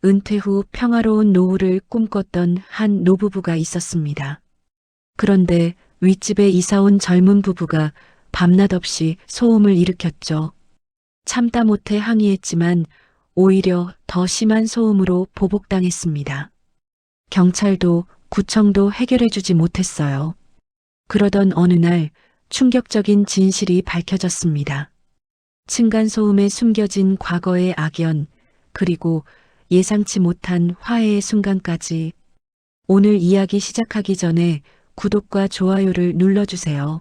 은퇴 후 평화로운 노후를 꿈꿨던 한 노부부가 있었습니다. 그런데 윗집에 이사온 젊은 부부가 밤낮 없이 소음을 일으켰죠. 참다 못해 항의했지만 오히려 더 심한 소음으로 보복당했습니다. 경찰도 구청도 해결해주지 못했어요. 그러던 어느 날 충격적인 진실이 밝혀졌습니다. 층간소음에 숨겨진 과거의 악연, 그리고 예상치 못한 화해의 순간까지. 오늘 이야기 시작하기 전에 구독과 좋아요를 눌러주세요.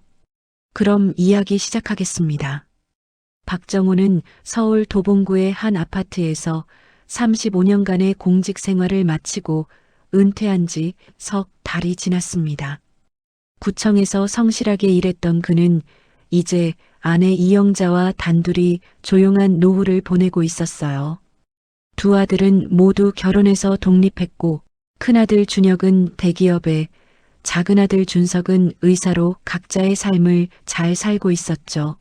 그럼 이야기 시작하겠습니다. 박정호는 서울 도봉구의 한 아파트에서 35년간의 공직 생활을 마치고 은퇴한 지 석 달이 지났습니다. 구청에서 성실하게 일했던 그는 이제 아내 이영자와 단둘이 조용한 노후를 보내고 있었어요. 두 아들은 모두 결혼해서 독립했고 큰아들 준혁은 대기업에, 작은아들 준석은 의사로 각자의 삶을 잘 살고 있었죠.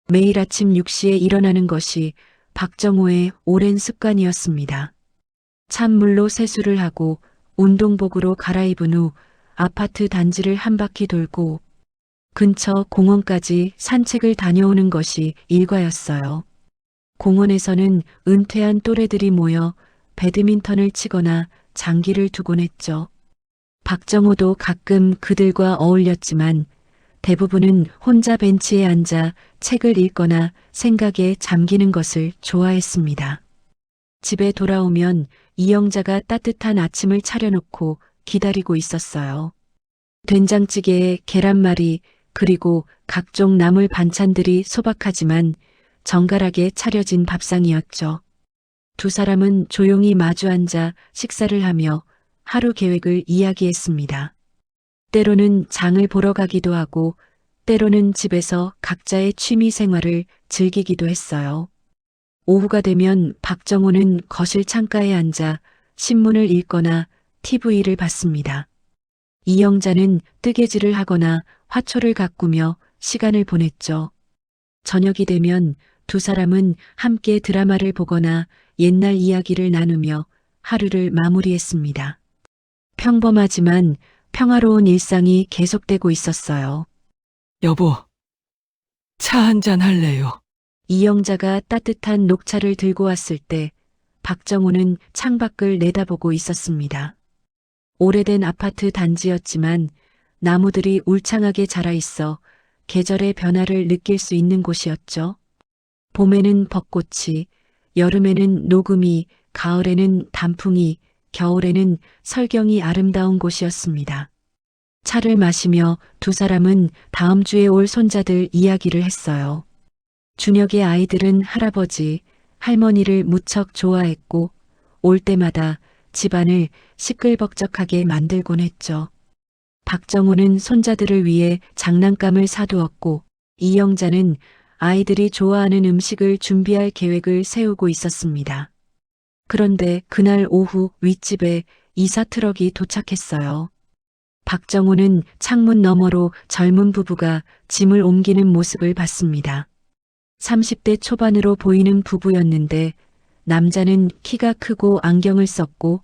매일 아침 6시에 일어나는 것이 박정호의 오랜 습관이었습니다. 찬물로 세수를 하고 운동복으로 갈아입은 후 아파트 단지를 한 바퀴 돌고 근처 공원까지 산책을 다녀오는 것이 일과였어요. 공원에서는 은퇴한 또래들이 모여 배드민턴을 치거나 장기를 두곤 했죠. 박정호도 가끔 그들과 어울렸지만 대부분은 혼자 벤치에 앉아 책을 읽거나 생각에 잠기는 것을 좋아했습니다. 집에 돌아오면 이영자가 따뜻한 아침을 차려놓고 기다리고 있었어요. 된장찌개에 계란말이, 그리고 각종 나물 반찬들이 소박하지만 정갈하게 차려진 밥상이었죠. 두 사람은 조용히 마주 앉아 식사를 하며 하루 계획을 이야기했습니다. 때로는 장을 보러 가기도 하고 때로는 집에서 각자의 취미 생활을 즐기기도 했어요. 오후가 되면 박정호는 거실 창가에 앉아 신문을 읽거나 TV를 봤습니다. 이영자는 뜨개질을 하거나 화초를 가꾸며 시간을 보냈죠. 저녁이 되면 두 사람은 함께 드라마를 보거나 옛날 이야기를 나누며 하루를 마무리했습니다. 평범하지만 평화로운 일상이 계속되고 있었어요. 여보, 차 한잔 할래요? 이영자가 따뜻한 녹차를 들고 왔을 때 박정호는 창밖을 내다보고 있었습니다. 오래된 아파트 단지였지만 나무들이 울창하게 자라 있어 계절의 변화를 느낄 수 있는 곳이었죠. 봄에는 벚꽃이, 여름에는 녹음이, 가을에는 단풍이, 겨울에는 설경이 아름다운 곳이었습니다. 차를 마시며 두 사람은 다음 주에 올 손자들 이야기를 했어요. 준혁의 아이들은 할아버지, 할머니를 무척 좋아했고 올 때마다 집안을 시끌벅적하게 만들곤 했죠. 박정호는 손자들을 위해 장난감을 사두었고 이영자는 아이들이 좋아하는 음식을 준비할 계획을 세우고 있었습니다. 그런데 그날 오후 윗집에 이사 트럭이 도착했어요. 박정호는 창문 너머로 젊은 부부가 짐을 옮기는 모습을 봤습니다. 30대 초반으로 보이는 부부였는데 남자는 키가 크고 안경을 썼고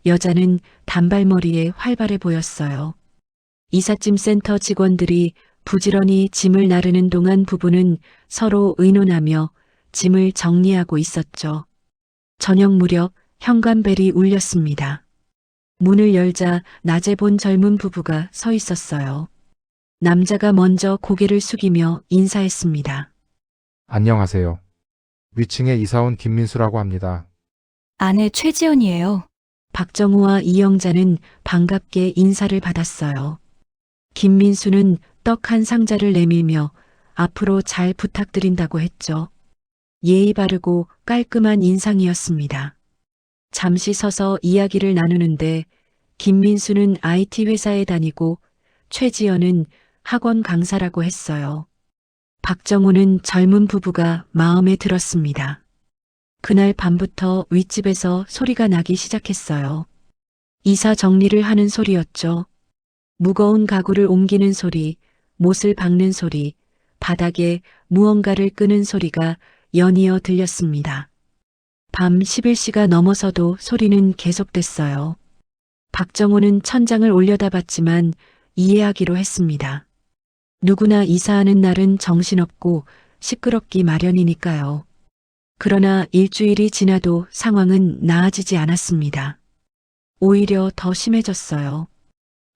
여자는 단발머리에 활발해 보였어요. 이삿짐 센터 직원들이 부지런히 짐을 나르는 동안 부부는 서로 의논하며 짐을 정리하고 있었죠. 저녁 무렵 현관벨이 울렸습니다. 문을 열자 낮에 본 젊은 부부가 서 있었어요. 남자가 먼저 고개를 숙이며 인사했습니다. 안녕하세요. 위층에 이사 온 김민수라고 합니다. 아내 최지연이에요. 박정호와 이영자는 반갑게 인사를 받았어요. 김민수는 떡 한 상자를 내밀며 앞으로 잘 부탁드린다고 했죠. 예의 바르고 깔끔한 인상이었습니다. 잠시 서서 이야기를 나누는데 김민수는 IT 회사에 다니고 최지연은 학원 강사라고 했어요. 박정호는 젊은 부부가 마음에 들었습니다. 그날 밤부터 윗집에서 소리가 나기 시작했어요. 이사 정리를 하는 소리였죠. 무거운 가구를 옮기는 소리, 못을 박는 소리, 바닥에 무언가를 끄는 소리가 연이어 들렸습니다. 밤 11시가 넘어서도 소리는 계속됐어요. 박정호는 천장을 올려다봤지만 이해하기로 했습니다. 누구나 이사하는 날은 정신없고 시끄럽기 마련이니까요. 그러나 일주일이 지나도 상황은 나아지지 않았습니다. 오히려 더 심해졌어요.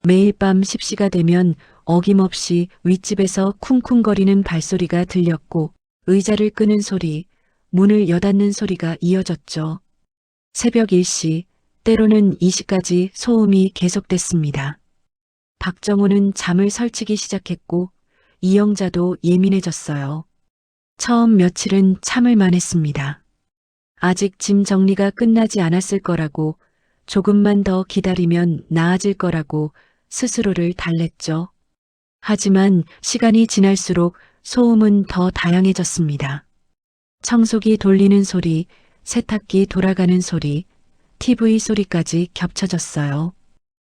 매일 밤 10시가 되면 어김없이 윗집에서 쿵쿵거리는 발소리가 들렸고 의자를 끄는 소리, 문을 여닫는 소리가 이어졌죠. 새벽 1시, 때로는 2시까지 소음이 계속됐습니다. 박정호는 잠을 설치기 시작했고 이영자도 예민해졌어요. 처음 며칠은 참을만 했습니다. 아직 짐 정리가 끝나지 않았을 거라고, 조금만 더 기다리면 나아질 거라고 스스로를 달랬죠. 하지만 시간이 지날수록 소음은 더 다양해졌습니다. 청소기 돌리는 소리, 세탁기 돌아가는 소리, TV 소리까지 겹쳐졌어요.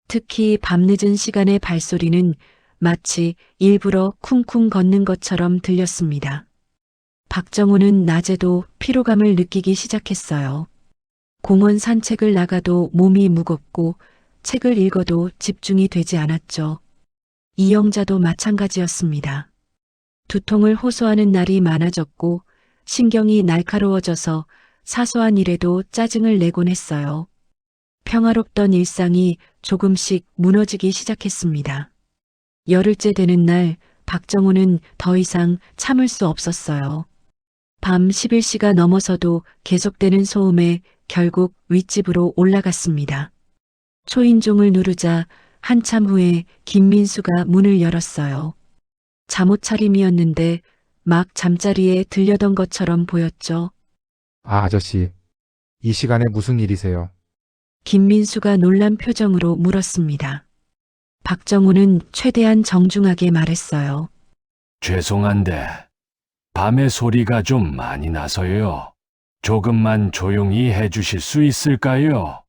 특히 밤늦은 시간의 발소리는 마치 일부러 쿵쿵 걷는 것처럼 들렸습니다. 박정호는 낮에도 피로감을 느끼기 시작했어요. 공원 산책을 나가도 몸이 무겁고 책을 읽어도 집중이 되지 않았죠. 이영자도 마찬가지였습니다. 두통을 호소하는 날이 많아졌고 신경이 날카로워져서 사소한 일에도 짜증을 내곤 했어요. 평화롭던 일상이 조금씩 무너지기 시작했습니다. 열흘째 되는 날 박정호는 더 이상 참을 수 없었어요. 밤 11시가 넘어서도 계속되는 소음에 결국 윗집으로 올라갔습니다. 초인종을 누르자 한참 후에 김민수가 문을 열었어요. 잠옷 차림이었는데 막 잠자리에 들려던 것처럼 보였죠. 아, 아저씨. 이 시간에 무슨 일이세요? 김민수가 놀란 표정으로 물었습니다. 박정호는 최대한 정중하게 말했어요. 죄송한데, 밤에 소리가 좀 많이 나서요. 조금만 조용히 해주실 수 있을까요?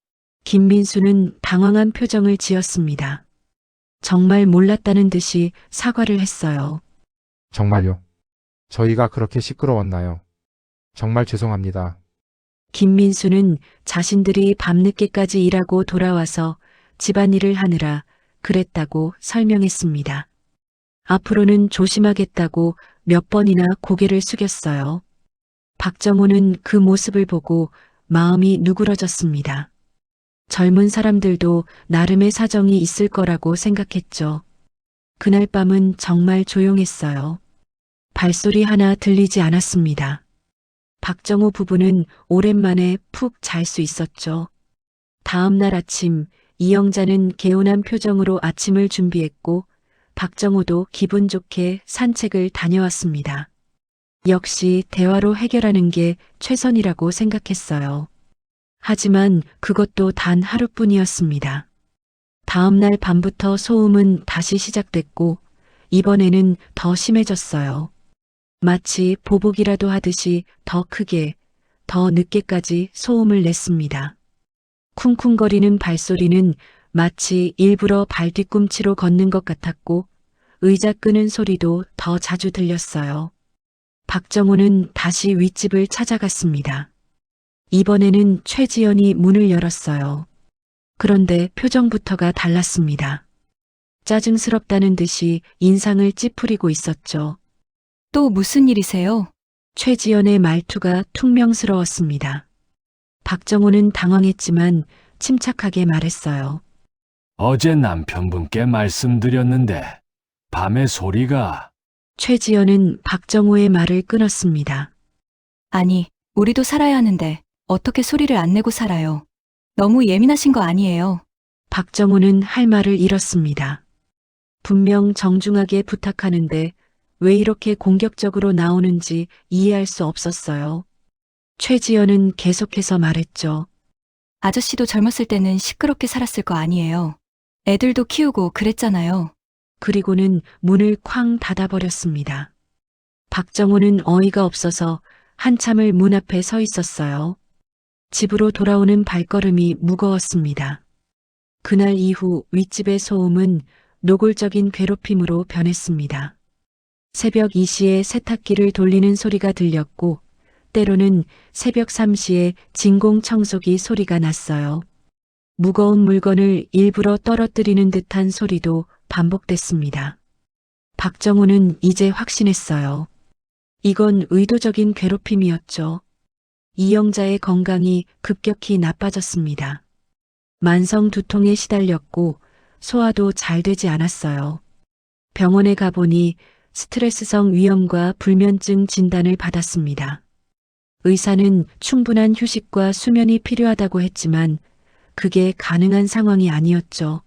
김민수는 당황한 표정을 지었습니다. 정말 몰랐다는 듯이 사과를 했어요. 정말요? 저희가 그렇게 시끄러웠나요? 정말 죄송합니다. 김민수는 자신들이 밤늦게까지 일하고 돌아와서 집안일을 하느라 그랬다고 설명했습니다. 앞으로는 조심하겠다고 몇 번이나 고개를 숙였어요. 박정호는 그 모습을 보고 마음이 누그러졌습니다. 젊은 사람들도 나름의 사정이 있을 거라고 생각했죠. 그날 밤은 정말 조용했어요. 발소리 하나 들리지 않았습니다. 박정호 부부는 오랜만에 푹 잘 수 있었죠. 다음 날 아침 이영자는 개운한 표정으로 아침을 준비했고 박정호도 기분 좋게 산책을 다녀왔습니다. 역시 대화로 해결하는 게 최선이라고 생각했어요. 하지만 그것도 단 하루뿐이었습니다. 다음 날 밤부터 소음은 다시 시작됐고 이번에는 더 심해졌어요. 마치 보복이라도 하듯이 더 크게, 더 늦게까지 소음을 냈습니다. 쿵쿵거리는 발소리는 마치 일부러 발 뒤꿈치로 걷는 것 같았고 의자 끄는 소리도 더 자주 들렸어요. 박정호는 다시 윗집을 찾아갔습니다. 이번에는 최지연이 문을 열었어요. 그런데 표정부터가 달랐습니다. 짜증스럽다는 듯이 인상을 찌푸리고 있었죠. 또 무슨 일이세요? 최지연의 말투가 퉁명스러웠습니다. 박정호는 당황했지만 침착하게 말했어요. 어제 남편분께 말씀드렸는데, 밤에 소리가... 최지연은 박정호의 말을 끊었습니다. 아니, 우리도 살아야 하는데 어떻게 소리를 안 내고 살아요? 너무 예민하신 거 아니에요? 박정호는 할 말을 잃었습니다. 분명 정중하게 부탁하는데 왜 이렇게 공격적으로 나오는지 이해할 수 없었어요. 최지연은 계속해서 말했죠. 아저씨도 젊었을 때는 시끄럽게 살았을 거 아니에요. 애들도 키우고 그랬잖아요. 그리고는 문을 쾅 닫아버렸습니다. 박정호는 어이가 없어서 한참을 문 앞에 서 있었어요. 집으로 돌아오는 발걸음이 무거웠습니다. 그날 이후 윗집의 소음은 노골적인 괴롭힘으로 변했습니다. 새벽 2시에 세탁기를 돌리는 소리가 들렸고 때로는 새벽 3시에 진공청소기 소리가 났어요. 무거운 물건을 일부러 떨어뜨리는 듯한 소리도 반복됐습니다. 박정호는 이제 확신했어요. 이건 의도적인 괴롭힘이었죠. 이영자의 건강이 급격히 나빠졌습니다. 만성 두통에 시달렸고 소화도 잘 되지 않았어요. 병원에 가보니 스트레스성 위염과 불면증 진단을 받았습니다. 의사는 충분한 휴식과 수면이 필요하다고 했지만 그게 가능한 상황이 아니었죠.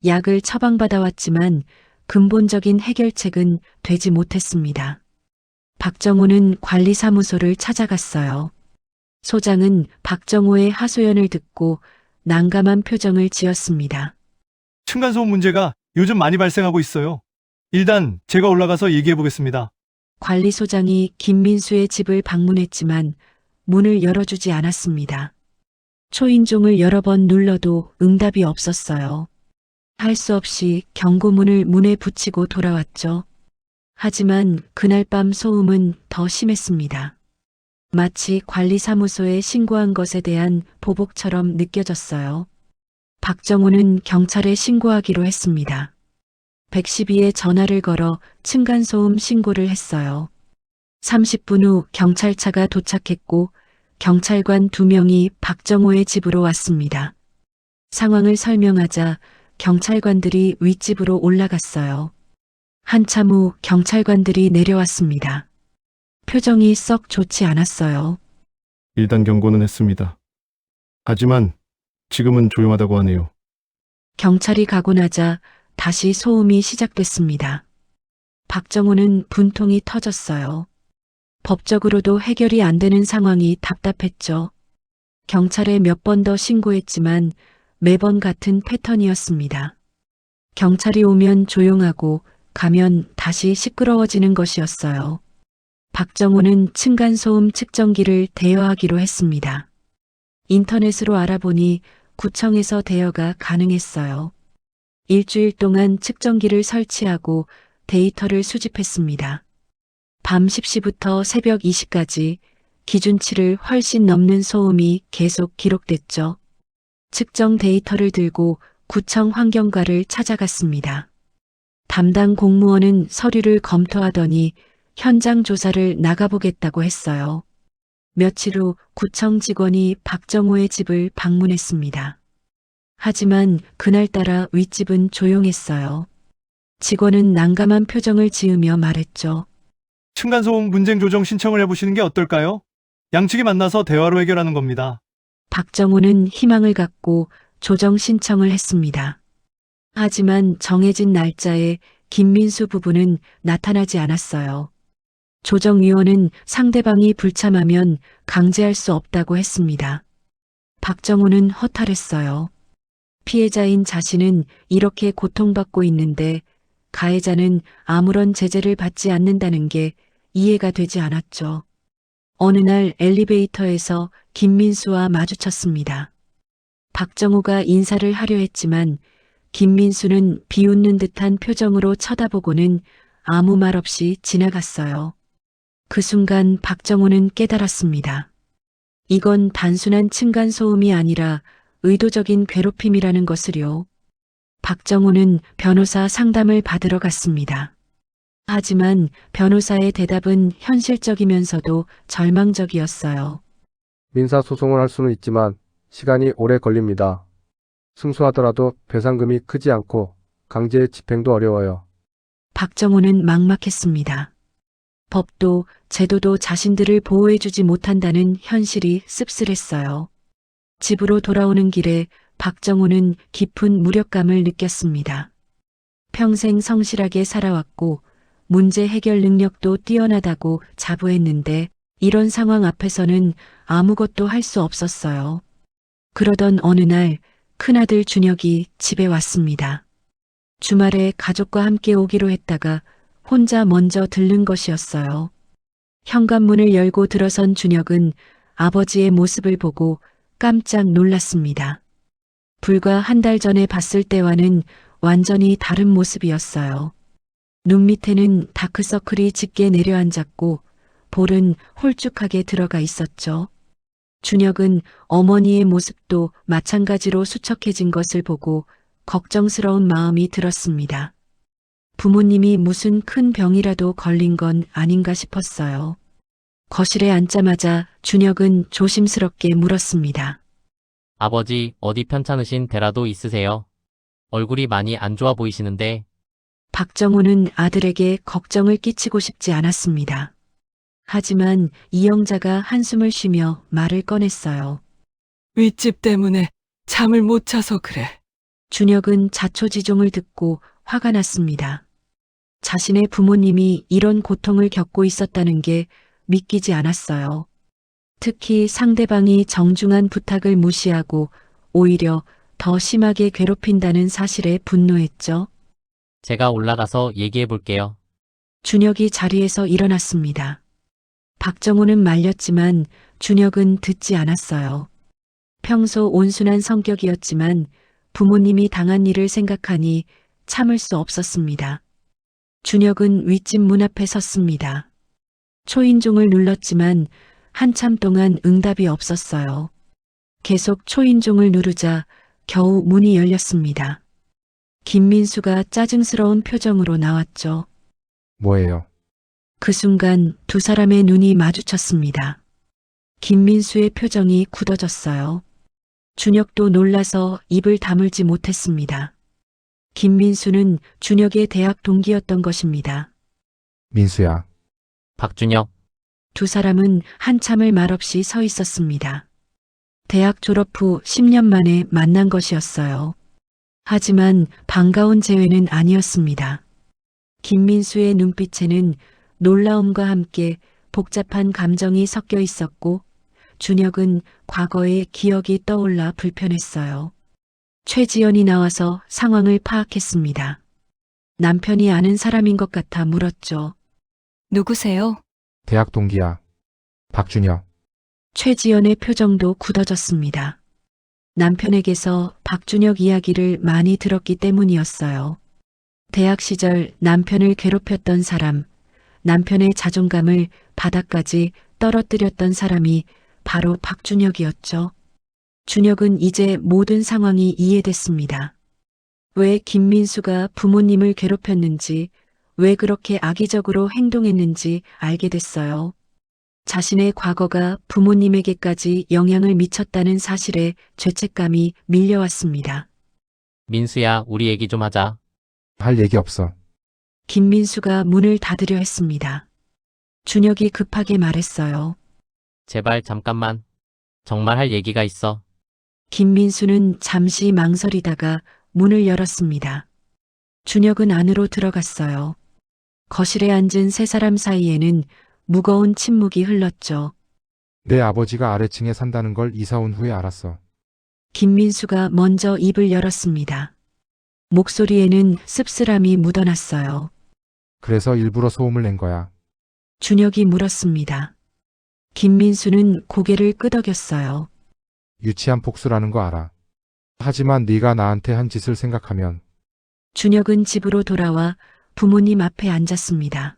약을 처방받아왔지만 근본적인 해결책은 되지 못했습니다. 박정호는 관리사무소를 찾아갔어요. 소장은 박정호의 하소연을 듣고 난감한 표정을 지었습니다. 층간소음 문제가 요즘 많이 발생하고 있어요. 일단 제가 올라가서 얘기해 보겠습니다. 관리소장이 김민수의 집을 방문했지만 문을 열어주지 않았습니다. 초인종을 여러 번 눌러도 응답이 없었어요. 할 수 없이 경고문을 문에 붙이고 돌아왔죠. 하지만 그날 밤 소음은 더 심했습니다. 마치 관리사무소에 신고한 것에 대한 보복처럼 느껴졌어요. 박정호는 경찰에 신고하기로 했습니다. 112에 전화를 걸어 층간소음 신고를 했어요. 30분 후 경찰차가 도착했고 경찰관 2명이 박정호의 집으로 왔습니다. 상황을 설명하자 경찰관들이 윗집으로 올라갔어요. 한참 후 경찰관들이 내려왔습니다. 표정이 썩 좋지 않았어요. 일단 경고는 했습니다. 하지만 지금은 조용하다고 하네요. 경찰이 가고 나자 다시 소음이 시작됐습니다. 박정호는 분통이 터졌어요. 법적으로도 해결이 안 되는 상황이 답답했죠. 경찰에 몇 번 더 신고했지만 매번 같은 패턴이었습니다. 경찰이 오면 조용하고 가면 다시 시끄러워지는 것이었어요. 박정호는 층간소음 측정기를 대여하기로 했습니다. 인터넷으로 알아보니 구청에서 대여가 가능했어요. 일주일 동안 측정기를 설치하고 데이터를 수집했습니다. 밤 10시부터 새벽 2시까지 기준치를 훨씬 넘는 소음이 계속 기록됐죠. 측정 데이터를 들고 구청 환경과를 찾아갔습니다. 담당 공무원은 서류를 검토하더니 현장 조사를 나가보겠다고 했어요. 며칠 후 구청 직원이 박정호의 집을 방문했습니다. 하지만 그날따라 윗집은 조용했어요. 직원은 난감한 표정을 지으며 말했죠. 층간소음 분쟁 조정 신청을 해보시는 게 어떨까요? 양측이 만나서 대화로 해결하는 겁니다. 박정호는 희망을 갖고 조정 신청을 했습니다. 하지만 정해진 날짜에 김민수 부부는 나타나지 않았어요. 조정위원은 상대방이 불참하면 강제할 수 없다고 했습니다. 박정호는 허탈했어요. 피해자인 자신은 이렇게 고통받고 있는데 가해자는 아무런 제재를 받지 않는다는 게 이해가 되지 않았죠. 어느 날 엘리베이터에서 김민수와 마주쳤습니다. 박정호가 인사를 하려 했지만 김민수는 비웃는 듯한 표정으로 쳐다보고는 아무 말 없이 지나갔어요. 그 순간 박정호는 깨달았습니다. 이건 단순한 층간소음이 아니라 의도적인 괴롭힘이라는 것을요. 박정호는 변호사 상담을 받으러 갔습니다. 하지만 변호사의 대답은 현실적이면서도 절망적이었어요. 민사소송을 할 수는 있지만 시간이 오래 걸립니다. 승소하더라도 배상금이 크지 않고 강제 집행도 어려워요. 박정호는 막막했습니다. 법도 제도도 자신들을 보호해주지 못한다는 현실이 씁쓸했어요. 집으로 돌아오는 길에 박정호는 깊은 무력감을 느꼈습니다. 평생 성실하게 살아왔고 문제 해결 능력도 뛰어나다고 자부했는데 이런 상황 앞에서는 아무것도 할 수 없었어요. 그러던 어느 날 큰아들 준혁이 집에 왔습니다. 주말에 가족과 함께 오기로 했다가 혼자 먼저 들른 것이었어요. 현관문을 열고 들어선 준혁은 아버지의 모습을 보고 깜짝 놀랐습니다. 불과 한 달 전에 봤을 때와는 완전히 다른 모습이었어요. 눈 밑에는 다크서클이 짙게 내려앉았고 볼은 홀쭉하게 들어가 있었죠. 준혁은 어머니의 모습도 마찬가지로 수척해진 것을 보고 걱정스러운 마음이 들었습니다. 부모님이 무슨 큰 병이라도 걸린 건 아닌가 싶었어요. 거실에 앉자마자 준혁은 조심스럽게 물었습니다. 아버지, 어디 편찮으신 데라도 있으세요? 얼굴이 많이 안 좋아 보이시는데. 박정우는 아들에게 걱정을 끼치고 싶지 않았습니다. 하지만 이영자가 한숨을 쉬며 말을 꺼냈어요. 윗집 때문에 잠을 못 자서 그래. 준혁은 자초지종을 듣고 화가 났습니다. 자신의 부모님이 이런 고통을 겪고 있었다는 게 믿기지 않았어요. 특히 상대방이 정중한 부탁을 무시하고 오히려 더 심하게 괴롭힌다는 사실에 분노했죠. 제가 올라가서 얘기해 볼게요. 준혁이 자리에서 일어났습니다. 박정우는 말렸지만 준혁은 듣지 않았어요. 평소 온순한 성격이었지만 부모님이 당한 일을 생각하니 참을 수 없었습니다. 준혁은 윗집 문 앞에 섰습니다. 초인종을 눌렀지만 한참 동안 응답이 없었어요. 계속 초인종을 누르자 겨우 문이 열렸습니다. 김민수가 짜증스러운 표정으로 나왔죠. 뭐예요? 그 순간 두 사람의 눈이 마주쳤습니다. 김민수의 표정이 굳어졌어요. 준혁도 놀라서 입을 다물지 못했습니다. 김민수는 준혁의 대학 동기였던 것입니다. 민수야. 박준혁, 두 사람은 한참을 말없이 서 있었습니다. 대학 졸업 후 10년 만에 만난 것이었어요. 하지만 반가운 재회는 아니었습니다. 김민수의 눈빛에는 놀라움과 함께 복잡한 감정이 섞여 있었고 준혁은 과거의 기억이 떠올라 불편했어요. 최지연이 나와서 상황을 파악했습니다. 남편이 아는 사람인 것 같아 물었죠. 누구세요? 대학 동기야. 박준혁. 최지연의 표정도 굳어졌습니다. 남편에게서 박준혁 이야기를 많이 들었기 때문이었어요. 대학 시절 남편을 괴롭혔던 사람, 남편의 자존감을 바닥까지 떨어뜨렸던 사람이 바로 박준혁이었죠. 준혁은 이제 모든 상황이 이해됐습니다. 왜 김민수가 부모님을 괴롭혔는지, 왜 그렇게 악의적으로 행동했는지 알게 됐어요. 자신의 과거가 부모님에게까지 영향을 미쳤다는 사실에 죄책감이 밀려왔습니다. 민수야, 우리 얘기 좀 하자. 할 얘기 없어. 김민수가 문을 닫으려 했습니다. 준혁이 급하게 말했어요. 제발 잠깐만. 정말 할 얘기가 있어. 김민수는 잠시 망설이다가 문을 열었습니다. 준혁은 안으로 들어갔어요. 거실에 앉은 세 사람 사이에는 무거운 침묵이 흘렀죠. 내 아버지가 아래층에 산다는 걸 이사 온 후에 알았어. 김민수가 먼저 입을 열었습니다. 목소리에는 씁쓸함이 묻어났어요. 그래서 일부러 소음을 낸 거야. 준혁이 물었습니다. 김민수는 고개를 끄덕였어요. 유치한 복수라는 거 알아. 하지만 네가 나한테 한 짓을 생각하면 준혁은 집으로 돌아와 부모님 앞에 앉았습니다.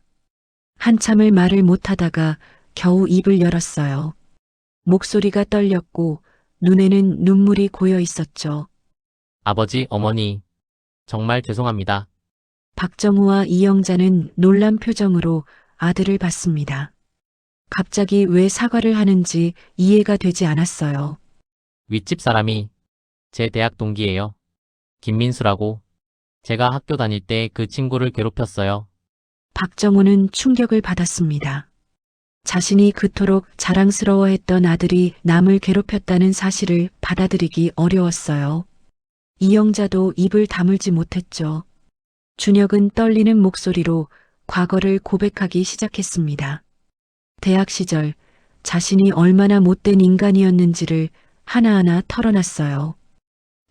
한참을 말을 못하다가 겨우 입을 열었어요. 목소리가 떨렸고 눈에는 눈물이 고여 있었죠. 아버지, 어머니. 정말 죄송합니다. 박정우와 이영자는 놀란 표정으로 아들을 봤습니다. 갑자기 왜 사과를 하는지 이해가 되지 않았어요. 윗집 사람이 제 대학 동기예요. 김민수라고. 제가 학교 다닐 때 그 친구를 괴롭혔어요. 박정우는 충격을 받았습니다. 자신이 그토록 자랑스러워했던 아들이 남을 괴롭혔다는 사실을 받아들이기 어려웠어요. 이영자도 입을 다물지 못했죠. 준혁은 떨리는 목소리로 과거를 고백하기 시작했습니다. 대학 시절 자신이 얼마나 못된 인간이었는지를 하나하나 털어놨어요.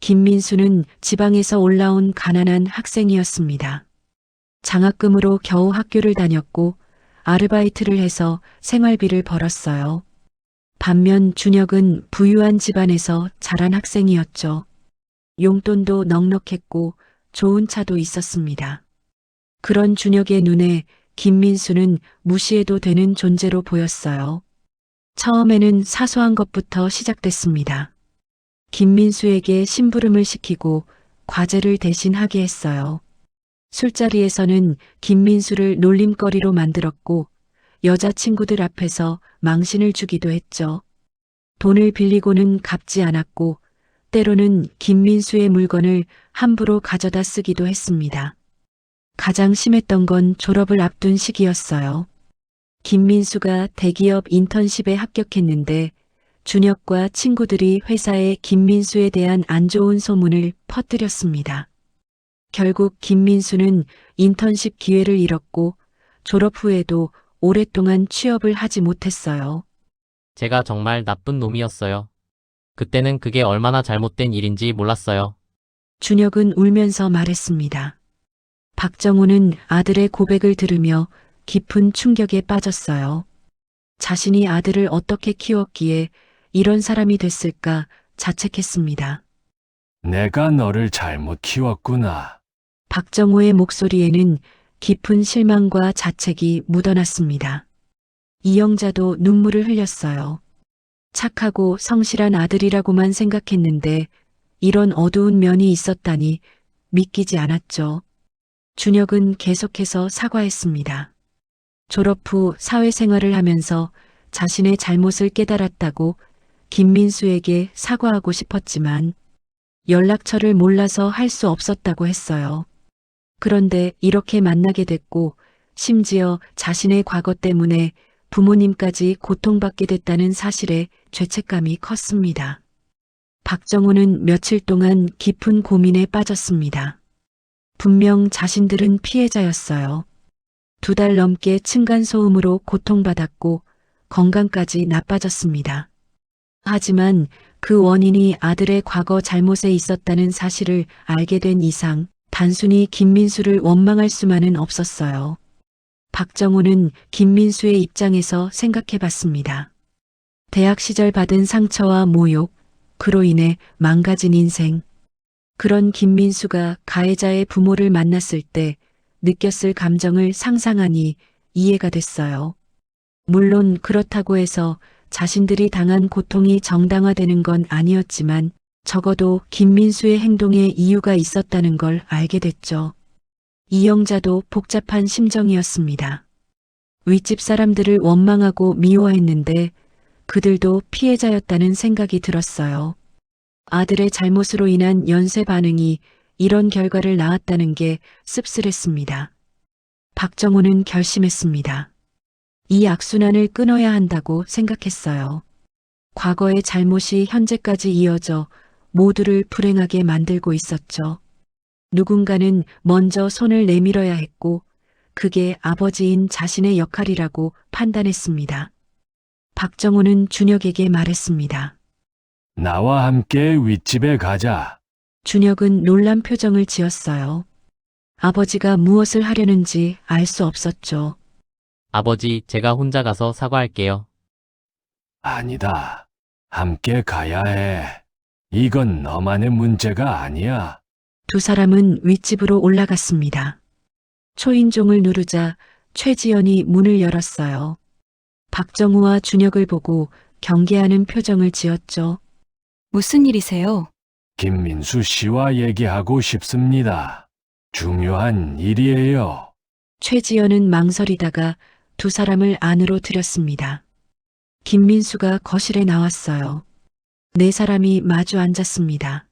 김민수는 지방에서 올라온 가난한 학생이었습니다. 장학금으로 겨우 학교를 다녔고 아르바이트를 해서 생활비를 벌었어요. 반면 준혁은 부유한 집안에서 자란 학생이었죠. 용돈도 넉넉했고 좋은 차도 있었습니다. 그런 준혁의 눈에 김민수는 무시해도 되는 존재로 보였어요. 처음에는 사소한 것부터 시작됐습니다. 김민수에게 심부름을 시키고 과제를 대신 하게 했어요. 술자리에서는 김민수를 놀림거리로 만들었고 여자친구들 앞에서 망신을 주기도 했죠. 돈을 빌리고는 갚지 않았고 때로는 김민수의 물건을 함부로 가져다 쓰기도 했습니다. 가장 심했던 건 졸업을 앞둔 시기였어요. 김민수가 대기업 인턴십에 합격했는데 준혁과 친구들이 회사에 김민수에 대한 안 좋은 소문을 퍼뜨렸습니다. 결국 김민수는 인턴십 기회를 잃었고 졸업 후에도 오랫동안 취업을 하지 못했어요. 제가 정말 나쁜 놈이었어요. 그때는 그게 얼마나 잘못된 일인지 몰랐어요. 준혁은 울면서 말했습니다. 박정호는 아들의 고백을 들으며 깊은 충격에 빠졌어요. 자신이 아들을 어떻게 키웠기에 이런 사람이 됐을까 자책했습니다. 내가 너를 잘못 키웠구나. 박정호의 목소리에는 깊은 실망과 자책이 묻어났습니다. 이영자도 눈물을 흘렸어요. 착하고 성실한 아들이라고만 생각했는데 이런 어두운 면이 있었다니 믿기지 않았죠. 준혁은 계속해서 사과했습니다. 졸업 후 사회생활을 하면서 자신의 잘못을 깨달았다고 김민수에게 사과하고 싶었지만 연락처를 몰라서 할 수 없었다고 했어요. 그런데 이렇게 만나게 됐고 심지어 자신의 과거 때문에 부모님까지 고통받게 됐다는 사실에 죄책감이 컸습니다. 박정호는 며칠 동안 깊은 고민에 빠졌습니다. 분명 자신들은 피해자였어요. 2달 넘게 층간소음으로 고통받았고 건강까지 나빠졌습니다. 하지만 그 원인이 아들의 과거 잘못에 있었다는 사실을 알게 된 이상 단순히 김민수를 원망할 수만은 없었어요. 박정호는 김민수의 입장에서 생각해 봤습니다. 대학 시절 받은 상처와 모욕, 그로 인해 망가진 인생. 그런 김민수가 가해자의 부모를 만났을 때 느꼈을 감정을 상상하니 이해가 됐어요. 물론 그렇다고 해서 자신들이 당한 고통이 정당화되는 건 아니었지만 적어도 김민수의 행동에 이유가 있었다는 걸 알게 됐죠. 이영자도 복잡한 심정이었습니다. 윗집 사람들을 원망하고 미워했는데 그들도 피해자였다는 생각이 들었어요. 아들의 잘못으로 인한 연쇄 반응이 이런 결과를 낳았다는 게 씁쓸했습니다. 박정호는 결심했습니다. 이 악순환을 끊어야 한다고 생각했어요. 과거의 잘못이 현재까지 이어져 모두를 불행하게 만들고 있었죠. 누군가는 먼저 손을 내밀어야 했고 그게 아버지인 자신의 역할이라고 판단했습니다. 박정호는 준혁에게 말했습니다. 나와 함께 윗집에 가자. 준혁은 놀란 표정을 지었어요. 아버지가 무엇을 하려는지 알 수 없었죠. 아버지, 제가 혼자 가서 사과할게요. 아니다. 함께 가야 해. 이건 너만의 문제가 아니야. 2 사람은 윗집으로 올라갔습니다. 초인종을 누르자 최지연이 문을 열었어요. 박정우와 준혁을 보고 경계하는 표정을 지었죠. 무슨 일이세요? 김민수 씨와 얘기하고 싶습니다. 중요한 일이에요. 최지연은 망설이다가 2 사람을 안으로 들였습니다. 김민수가 거실에 나왔어요. 4 사람이 마주 앉았습니다.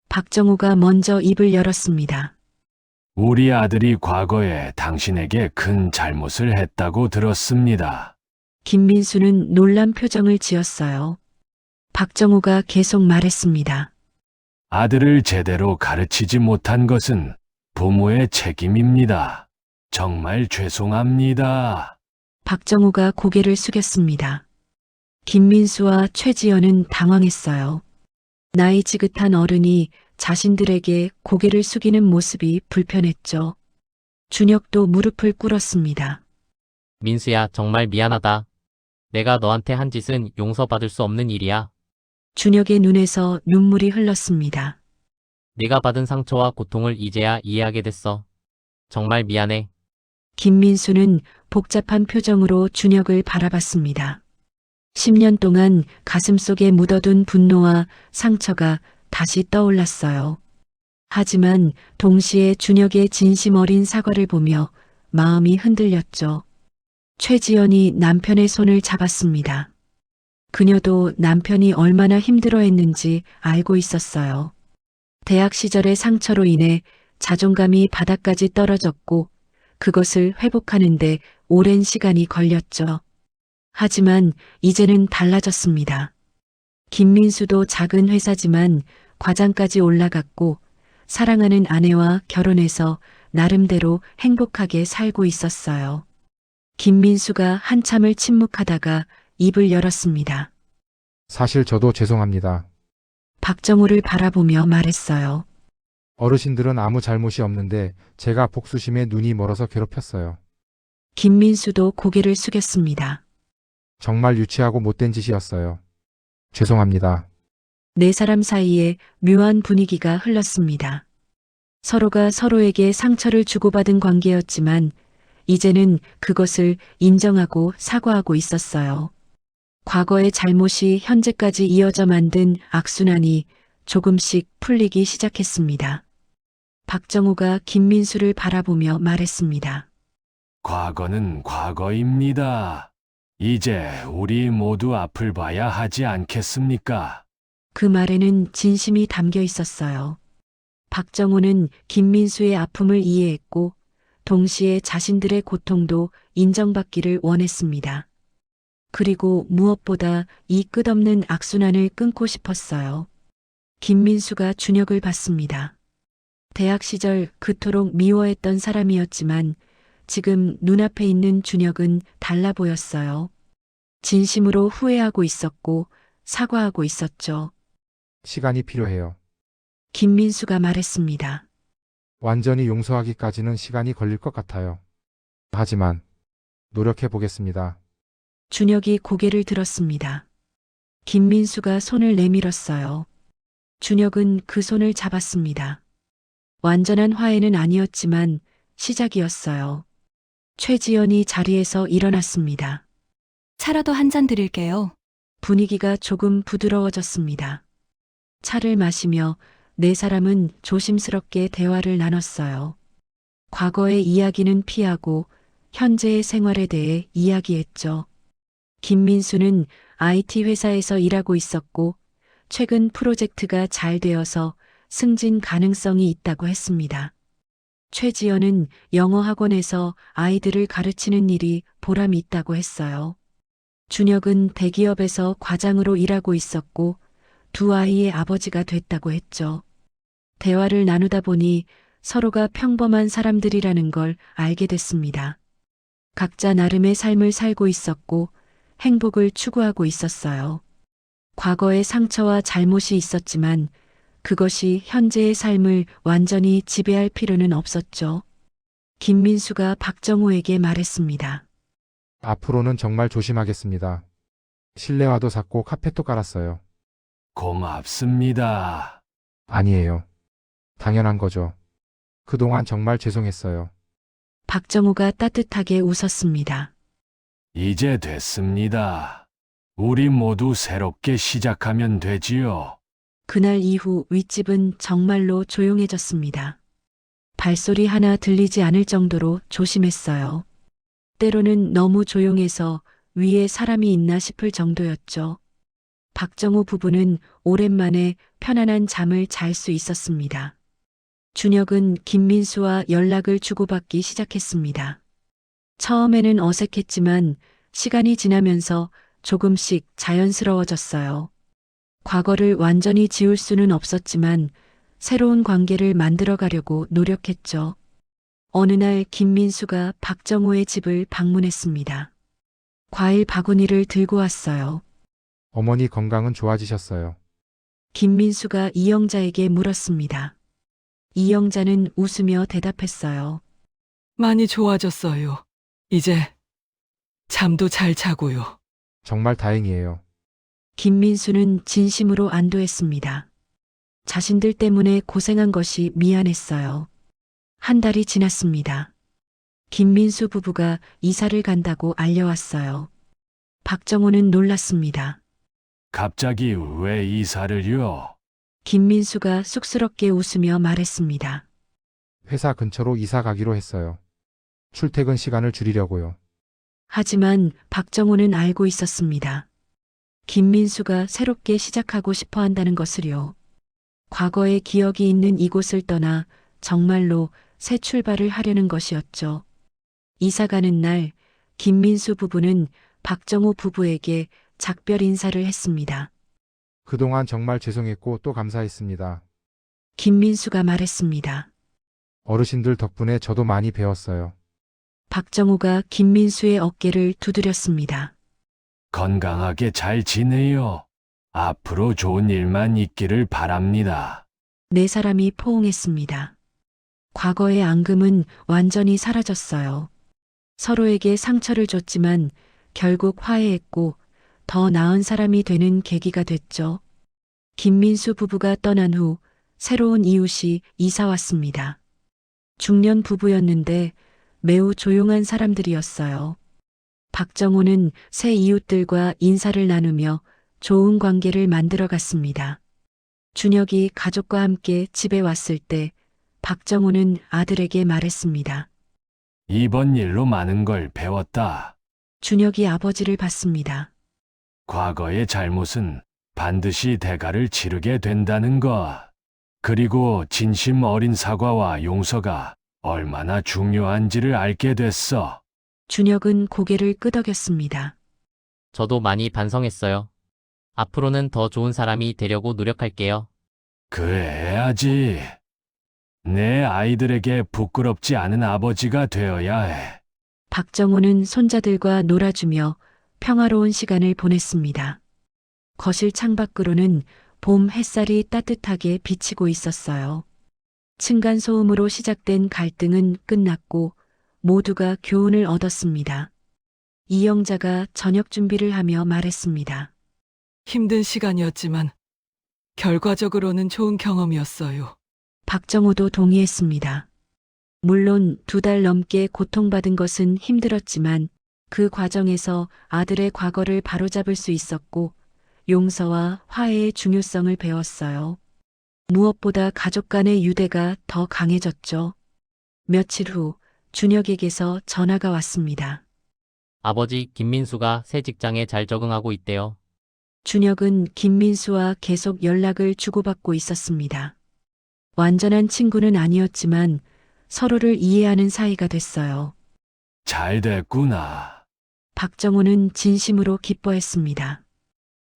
박정우가 먼저 입을 열었습니다. 우리 아들이 과거에 당신에게 큰 잘못을 했다고 들었습니다. 김민수는 놀란 표정을 지었어요. 박정우가 계속 말했습니다. 아들을 제대로 가르치지 못한 것은 부모의 책임입니다. 정말 죄송합니다. 박정우가 고개를 숙였습니다. 김민수와 최지연은 당황했어요. 나이 지긋한 어른이 자신들에게 고개를 숙이는 모습이 불편했죠. 준혁도 무릎을 꿇었습니다. 민수야, 정말 미안하다. 내가 너한테 한 짓은 용서받을 수 없는 일이야. 준혁의 눈에서 눈물이 흘렀습니다. 내가 받은 상처와 고통을 이제야 이해하게 됐어. 정말 미안해. 김민수는 복잡한 표정으로 준혁을 바라봤습니다. 10년 동안 가슴속에 묻어둔 분노와 상처가 다시 떠올랐어요. 하지만 동시에 준혁의 진심 어린 사과를 보며 마음이 흔들렸죠. 최지연이 남편의 손을 잡았습니다. 그녀도 남편이 얼마나 힘들어했는지 알고 있었어요. 대학 시절의 상처로 인해 자존감이 바닥까지 떨어졌고 그것을 회복하는데 오랜 시간이 걸렸죠. 하지만 이제는 달라졌습니다. 김민수도 작은 회사지만 과장까지 올라갔고 사랑하는 아내와 결혼해서 나름대로 행복하게 살고 있었어요. 김민수가 한참을 침묵하다가 입을 열었습니다. 사실 저도 죄송합니다. 박정우를 바라보며 말했어요. 어르신들은 아무 잘못이 없는데 제가 복수심에 눈이 멀어서 괴롭혔어요. 김민수도 고개를 숙였습니다. 정말 유치하고 못된 짓이었어요. 죄송합니다. 네 사람 사이에 묘한 분위기가 흘렀습니다. 서로가 서로에게 상처를 주고받은 관계였지만 이제는 그것을 인정하고 사과하고 있었어요. 과거의 잘못이 현재까지 이어져 만든 악순환이 조금씩 풀리기 시작했습니다. 박정우가 김민수를 바라보며 말했습니다. 과거는 과거입니다. 이제 우리 모두 앞을 봐야 하지 않겠습니까? 그 말에는 진심이 담겨 있었어요. 박정우는 김민수의 아픔을 이해했고 동시에 자신들의 고통도 인정받기를 원했습니다. 그리고 무엇보다 이 끝없는 악순환을 끊고 싶었어요. 김민수가 준혁을 봤습니다. 대학 시절 그토록 미워했던 사람이었지만 지금 눈앞에 있는 준혁은 달라 보였어요. 진심으로 후회하고 있었고 사과하고 있었죠. 시간이 필요해요. 김민수가 말했습니다. 완전히 용서하기까지는 시간이 걸릴 것 같아요. 하지만 노력해 보겠습니다. 준혁이 고개를 들었습니다. 김민수가 손을 내밀었어요. 준혁은 그 손을 잡았습니다. 완전한 화해는 아니었지만 시작이었어요. 최지연이 자리에서 일어났습니다. 차라도 한 잔 드릴게요. 분위기가 조금 부드러워졌습니다. 차를 마시며 네 사람은 조심스럽게 대화를 나눴어요. 과거의 이야기는 피하고 현재의 생활에 대해 이야기했죠. 김민수는 IT 회사에서 일하고 있었고 최근 프로젝트가 잘 되어서 승진 가능성이 있다고 했습니다. 최지연은 영어 학원에서 아이들을 가르치는 일이 보람이 있다고 했어요. 준혁은 대기업에서 과장으로 일하고 있었고 두 아이의 아버지가 됐다고 했죠. 대화를 나누다 보니 서로가 평범한 사람들이라는 걸 알게 됐습니다. 각자 나름의 삶을 살고 있었고 행복을 추구하고 있었어요. 과거의 상처와 잘못이 있었지만 그것이 현재의 삶을 완전히 지배할 필요는 없었죠. 김민수가 박정우에게 말했습니다. 앞으로는 정말 조심하겠습니다. 실내화도 샀고 카펫도 깔았어요. 고맙습니다. 아니에요. 당연한 거죠. 그동안 정말 죄송했어요. 박정우가 따뜻하게 웃었습니다. 이제 됐습니다. 우리 모두 새롭게 시작하면 되지요. 그날 이후 윗집은 정말로 조용해졌습니다. 발소리 하나 들리지 않을 정도로 조심했어요. 때로는 너무 조용해서 위에 사람이 있나 싶을 정도였죠. 박정우 부부는 오랜만에 편안한 잠을 잘 수 있었습니다. 준혁은 김민수와 연락을 주고받기 시작했습니다. 처음에는 어색했지만 시간이 지나면서 조금씩 자연스러워졌어요. 과거를 완전히 지울 수는 없었지만 새로운 관계를 만들어 가려고 노력했죠. 어느 날 김민수가 박정우의 집을 방문했습니다. 과일 바구니를 들고 왔어요. 어머니 건강은 좋아지셨어요. 김민수가 이영자에게 물었습니다. 이영자는 웃으며 대답했어요. 많이 좋아졌어요. 이제 잠도 잘 자고요. 정말 다행이에요. 김민수는 진심으로 안도했습니다. 자신들 때문에 고생한 것이 미안했어요. 한 달이 지났습니다. 김민수 부부가 이사를 간다고 알려왔어요. 박정호는 놀랐습니다. 갑자기 왜 이사를요? 김민수가 쑥스럽게 웃으며 말했습니다. 회사 근처로 이사 가기로 했어요. 출퇴근 시간을 줄이려고요. 하지만 박정호는 알고 있었습니다. 김민수가 새롭게 시작하고 싶어 한다는 것을요. 과거의 기억이 있는 이곳을 떠나 정말로 새 출발을 하려는 것이었죠. 이사 가는 날, 김민수 부부는 박정호 부부에게 작별 인사를 했습니다. 그동안 정말 죄송했고 또 감사했습니다. 김민수가 말했습니다. 어르신들 덕분에 저도 많이 배웠어요. 박정호가 김민수의 어깨를 두드렸습니다. 건강하게 잘 지내요. 앞으로 좋은 일만 있기를 바랍니다. 네 사람이 포옹했습니다. 과거의 앙금은 완전히 사라졌어요. 서로에게 상처를 줬지만 결국 화해했고 더 나은 사람이 되는 계기가 됐죠. 김민수 부부가 떠난 후 새로운 이웃이 이사 왔습니다. 중년 부부였는데 매우 조용한 사람들이었어요. 박정호는 새 이웃들과 인사를 나누며 좋은 관계를 만들어 갔습니다. 준혁이 가족과 함께 집에 왔을 때 박정호는 아들에게 말했습니다. 이번 일로 많은 걸 배웠다. 준혁이 아버지를 봤습니다. 과거의 잘못은 반드시 대가를 치르게 된다는 것. 그리고 진심 어린 사과와 용서가 얼마나 중요한지를 알게 됐어. 준혁은 고개를 끄덕였습니다. 저도 많이 반성했어요. 앞으로는 더 좋은 사람이 되려고 노력할게요. 그래야지. 내 아이들에게 부끄럽지 않은 아버지가 되어야 해. 박정호는 손자들과 놀아주며 평화로운 시간을 보냈습니다. 거실 창밖으로는 봄 햇살이 따뜻하게 비치고 있었어요. 층간소음으로 시작된 갈등은 끝났고 모두가 교훈을 얻었습니다. 이영자가 저녁 준비를 하며 말했습니다. 힘든 시간이었지만 결과적으로는 좋은 경험이었어요. 박정호도 동의했습니다. 물론 2달 넘게 고통받은 것은 힘들었지만 그 과정에서 아들의 과거를 바로잡을 수 있었고 용서와 화해의 중요성을 배웠어요. 무엇보다 가족 간의 유대가 더 강해졌죠. 며칠 후 준혁에게서 전화가 왔습니다. 아버지 김민수가 새 직장에 잘 적응하고 있대요. 준혁은 김민수와 계속 연락을 주고받고 있었습니다. 완전한 친구는 아니었지만 서로를 이해하는 사이가 됐어요. 잘 됐구나. 박정호는 진심으로 기뻐했습니다.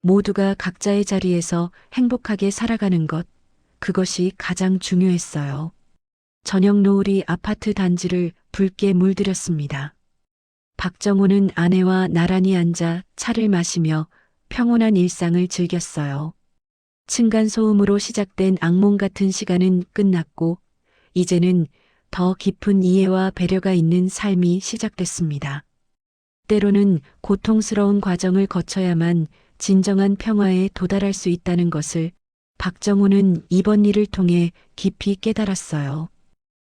모두가 각자의 자리에서 행복하게 살아가는 것, 그것이 가장 중요했어요. 저녁 노을이 아파트 단지를 붉게 물들였습니다. 박정호는 아내와 나란히 앉아 차를 마시며 평온한 일상을 즐겼어요. 층간소음으로 시작된 악몽 같은 시간은 끝났고 이제는 더 깊은 이해와 배려가 있는 삶이 시작됐습니다. 때로는 고통스러운 과정을 거쳐야만 진정한 평화에 도달할 수 있다는 것을 박정호는 이번 일을 통해 깊이 깨달았어요.